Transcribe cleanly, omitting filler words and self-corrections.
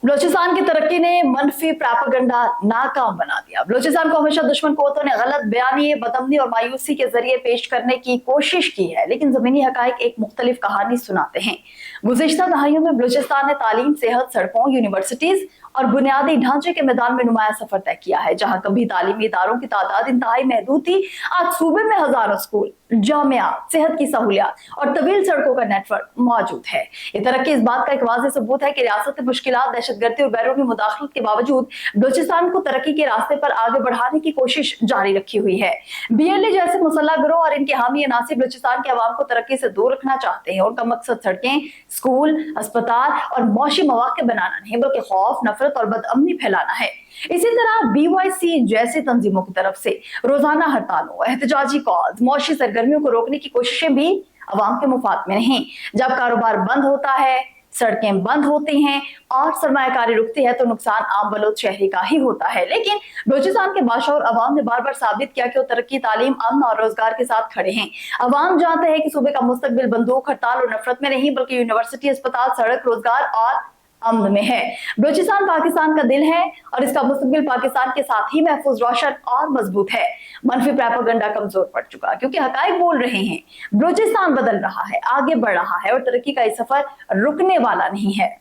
बलूचिस्तान की तरक्की ने मनफी प्रोपेगेंडा नाकाम बना दिया। बलूचिस्तान को हमेशा दुश्मन कुव्वतों ने गलत बयानी, बदअमनी और मायूसी के जरिए पेश करने की कोशिश की है, लेकिन जमीनी हकाइक एक मुख्तलिफ कहानी सुनाते हैं। गुज़िश्ता दहाइयों में बलूचिस्तान ने तालीम, सेहत, सड़कों, यूनिवर्सिटीज और बुनियादी ढांचे के मैदान में नुमाया सफर तय किया है। जहां कभी तालीमी इदारों की तादाद इंतहाई महदूद थी, आज सूबे में हजारों स्कूल, जामिया, सेहत की सहूलियात और तवील सड़कों का नेटवर्क मौजूद है। ये तरक्की इस बात का एक वाज़ेह सबूत है कि रियासत में मुश्किलात, दहशतगर्दी और बैरूनी मुदाखलत के बावजूद बलूचिस्तान को तरक्की के रास्ते पर आगे बढ़ाने की कोशिश जारी रखी हुई है। BLA जैसे मुसल्लह गिरोह और इनके हामी अनासी बलूचिस्तान के अवाम को तरक्की से दूर रखना चाहते हैं। उनका मकसद सड़कें, स्कूल, अस्पताल और मौशी मौके बनाना नहीं, बल्कि खौफ, नफरत और बदअमनी फैलाना है। इसी तरह BYC जैसी तंजीमों की तरफ से रोजाना हड़तालों, एहतजाजी कॉल्स, मौशी सरगर्मियों को रोकने की कोशिशें भी अवाम के मुफाद में नहीं। जब कारोबार बंद होता है, सड़कें बंद होती हैं और सरमायाकारी रुकती है, तो नुकसान आम बलोच शहरी का ही होता है। लेकिन बलूचिस्तान के बादशाह और अवाम ने बार बार साबित किया कि वो तरक्की, तालीम, अमन और रोजगार के साथ खड़े हैं। अवाम जानते हैं कि सूबे का मुस्तकबिल बंदूक, हड़ताल और नफरत में नहीं, बल्कि यूनिवर्सिटी, अस्पताल, सड़क, रोजगार और अमन में है। बलूचिस्तान पाकिस्तान का दिल है और इसका मुस्तकबिल पाकिस्तान के साथ ही महफूज, रोशन और मजबूत है। मनफी प्रोपेगेंडा कमजोर पड़ चुका क्योंकि हकाइक बोल रहे हैं। बलूचिस्तान बदल रहा है, आगे बढ़ रहा है और तरक्की का ये सफर रुकने वाला नहीं है।